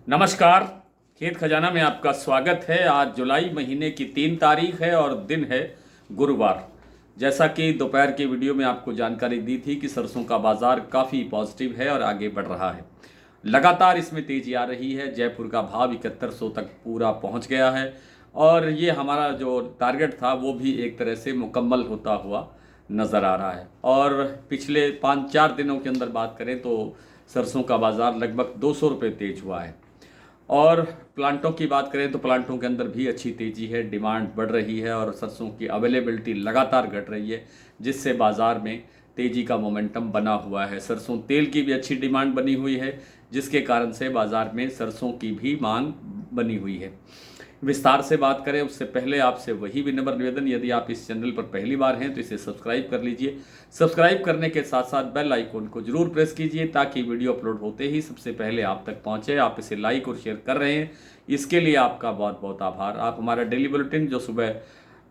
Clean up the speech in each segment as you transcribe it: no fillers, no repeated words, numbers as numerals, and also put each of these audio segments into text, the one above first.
नमस्कार। खेत खजाना में आपका स्वागत है। आज जुलाई महीने की 3 तारीख है और दिन है गुरुवार। जैसा कि दोपहर की वीडियो में आपको जानकारी दी थी कि सरसों का बाजार काफ़ी पॉजिटिव है और आगे बढ़ रहा है। लगातार इसमें तेजी आ रही है। जयपुर का भाव 7100 तक पूरा पहुंच गया है और ये हमारा जो टारगेट था वो भी एक तरह से मुकम्मल होता हुआ नज़र आ रहा है। और पिछले 5-4 दिनों के अंदर बात करें तो सरसों का बाज़ार लगभग 200 रुपये तेज हुआ है। और प्लांटों की बात करें तो प्लांटों के अंदर भी अच्छी तेज़ी है, डिमांड बढ़ रही है और सरसों की अवेलेबिलिटी लगातार घट रही है, जिससे बाज़ार में तेज़ी का मोमेंटम बना हुआ है। सरसों तेल की भी अच्छी डिमांड बनी हुई है, जिसके कारण से बाज़ार में सरसों की भी मांग बनी हुई है। विस्तार से बात करें उससे पहले आपसे वही विनम्र निवेदन, यदि आप इस चैनल पर पहली बार हैं तो इसे सब्सक्राइब कर लीजिए। सब्सक्राइब करने के साथ साथ बेल आइकन को जरूर प्रेस कीजिए ताकि वीडियो अपलोड होते ही सबसे पहले आप तक पहुंचे। आप इसे लाइक और शेयर कर रहे हैं, इसके लिए आपका बहुत बहुत आभार। आप हमारा डेली बुलेटिन जो सुबह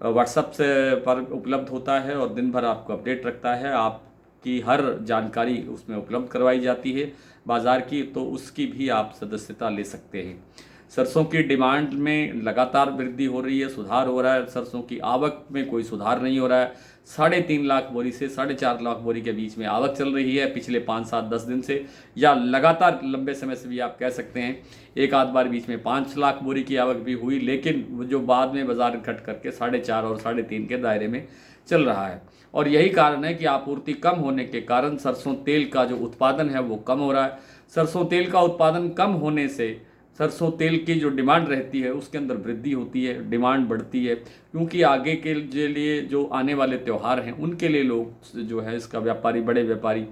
व्हाट्सएप से पर उपलब्ध होता है और दिन भर आपको अपडेट रखता है, आपकी हर जानकारी उसमें उपलब्ध करवाई जाती है बाज़ार की, तो उसकी भी आप सदस्यता ले सकते हैं। सरसों की डिमांड में लगातार वृद्धि हो रही है, सुधार हो रहा है। सरसों की आवक में कोई सुधार नहीं हो रहा है। 3.5 लाख बोरी से 4.5 लाख बोरी के बीच में आवक चल रही है पिछले 5-7-10 दिन से, या लगातार लंबे समय से भी आप कह सकते हैं। एक आध बार बीच में 5 लाख बोरी की आवक भी हुई, लेकिन जो बाद में बाजार घट करके 4.5 और 3.5 के दायरे में चल रहा है। और यही कारण है कि आपूर्ति कम होने के कारण सरसों तेल का जो उत्पादन है वो कम हो रहा है। सरसों तेल का उत्पादन कम होने से सरसों तेल की जो डिमांड रहती है उसके अंदर वृद्धि होती है, डिमांड बढ़ती है, क्योंकि आगे के लिए जो आने वाले त्यौहार हैं उनके लिए लोग जो है इसका व्यापारी, बड़े व्यापारी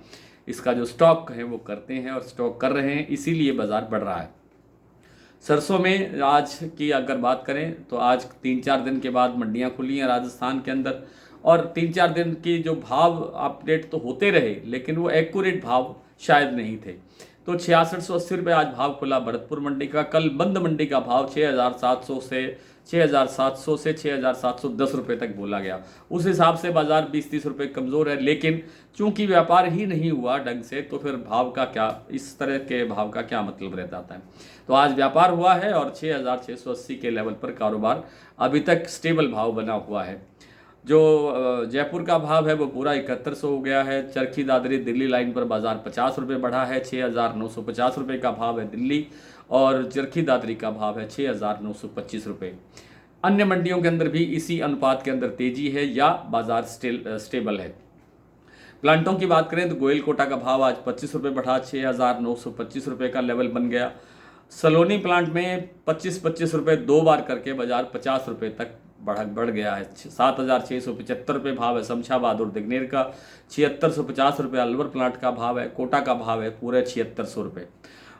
इसका जो स्टॉक है वो करते हैं और स्टॉक कर रहे हैं, इसीलिए बाज़ार बढ़ रहा है। सरसों में आज की अगर बात करें तो आज 3-4 दिन के बाद मंडियां खुली हैं राजस्थान के अंदर, और 3-4 दिन की जो भाव अपडेट तो होते रहे लेकिन वो एक्यूरेट भाव शायद नहीं थे। तो 6680 रुपये आज भाव खुला भरतपुर मंडी का। कल बंद मंडी का भाव 6700 से 6710 रुपये तक बोला गया। उस हिसाब से बाजार 20-30 रुपये कमज़ोर है, लेकिन चूंकि व्यापार ही नहीं हुआ ढंग से तो फिर भाव का क्या, इस तरह के भाव का क्या मतलब रह जाता है। तो आज व्यापार हुआ है और 6680 के लेवल पर कारोबार अभी तक स्टेबल भाव बना हुआ है। जो जयपुर का भाव है वो पूरा 7100 हो गया है। चरखी दादरी दिल्ली लाइन पर बाजार 50 रुपये बढ़ा है, 6950 रुपये का भाव है दिल्ली, और चरखी दादरी का भाव है 6925 रुपये। अन्य मंडियों के अंदर भी इसी अनुपात के अंदर तेजी है या बाजार स्टेबल है। प्लांटों की बात करें तो गोयल कोटा का भाव आज 25 रुपये बढ़ा, 6925 रुपये का लेवल बन गया। सलोनी प्लांट में 25-25 रुपये 2 बार करके बाजार 50 रुपये तक बढ़ गया है। 7675 रुपये भाव है शमशाबाद और दिग्नेर का। 7650 रुपये अलवर प्लांट का भाव है। कोटा का भाव है पूरे 7600 रुपये।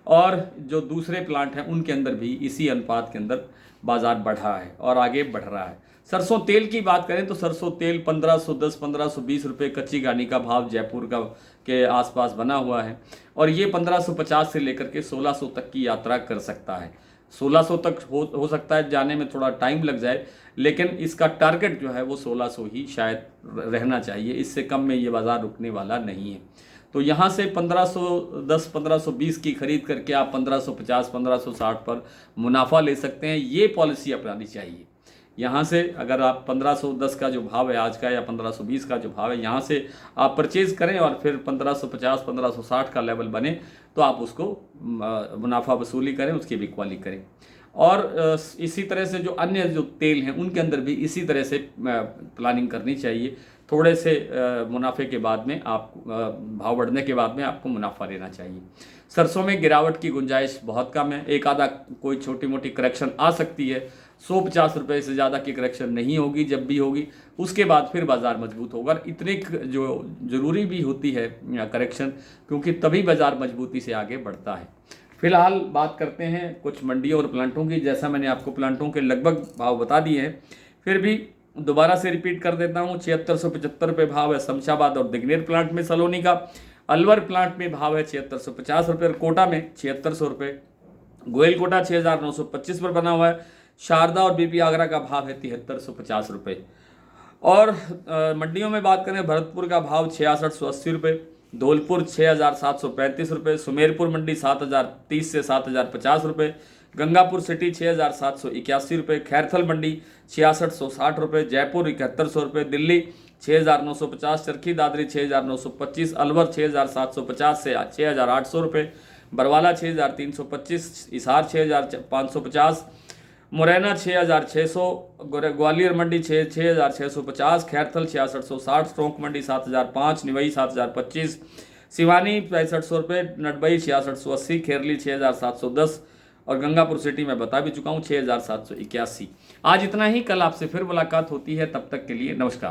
और जो दूसरे प्लांट हैं उनके अंदर भी इसी अनुपात के अंदर बाजार बढ़ा है और आगे बढ़ रहा है। सरसों तेल की बात करें तो सरसों तेल 1510-1520 रुपये कच्ची घानी का भाव जयपुर का के आसपास बना हुआ है, और ये 1550 से लेकर के 1600 तक की यात्रा कर सकता है। 1600 तक हो सकता है, जाने में थोड़ा टाइम लग जाए, लेकिन इसका टारगेट जो है वो 1600 ही शायद रहना चाहिए। इससे कम में ये बाज़ार रुकने वाला नहीं है। तो यहाँ से 1510-1520 की खरीद करके आप 1550-1560 पर मुनाफा ले सकते हैं। ये पॉलिसी अपनानी चाहिए। यहाँ से अगर आप 1510 का जो भाव है आज का या 1520 का जो भाव है, यहाँ से आप परचेज़ करें और फिर 1550-1560 का लेवल बने तो आप उसको मुनाफा वसूली करें, उसकी बिकवाली करें। और इसी तरह से जो अन्य जो तेल हैं उनके अंदर भी इसी तरह से प्लानिंग करनी चाहिए। थोड़े से मुनाफे के बाद में आप भाव बढ़ने के बाद में आपको मुनाफा लेना चाहिए। सरसों में गिरावट की गुंजाइश बहुत कम है। एक आधा कोई छोटी मोटी करेक्शन आ सकती है। 150 रुपये से ज़्यादा की करेक्शन नहीं होगी, जब भी होगी उसके बाद फिर बाज़ार मजबूत होगा। इतनी जो ज़रूरी भी होती है करेक्शन, क्योंकि तभी बाज़ार मजबूती से आगे बढ़ता है। फिलहाल बात करते हैं कुछ मंडियों और प्लांटों की। जैसा मैंने आपको प्लांटों के लगभग भाव बता दिए हैं, फिर भी दोबारा से रिपीट कर देता हूँ। 7675 रुपये भाव है शमशाबाद और दिग्नेर प्लांट में सलोनी का। अलवर प्लांट में भाव है 7650 रुपये, कोटा में 7600 रुपये, गोयल कोटा 6925 पर बना हुआ है। शारदा और बीपी आगरा का भाव है 7350 रुपये। और मंडियों में बात करें, भरतपुर का भाव 6680 रुपये, धौलपुर 6,735 रुपये, सुमेरपुर मंडी 7,030 से 7,050 रुपये, गंगापुर सिटी 6,781 रुपये, खैरथल मंडी 6660 रुपये, जयपुर 7100 रुपये, दिल्ली 6,950, चरखी दादरी 6,925, अलवर 6,750 से 6,800 रुपये, बरवाला 6,325, हिसार 6,550, मुरैना 6,600, ग्वालियर मंडी 6,650, खैरथल 6660, टोंक मंडी 7,005, निवई 7,025, सिवानी 6500 रुपये, नडबई 6680, खेरली 6,710 और गंगापुर सिटी में बता भी चुका हूँ 6,781। आज इतना ही, कल आपसे फिर मुलाकात होती है, तब तक के लिए नमस्कार।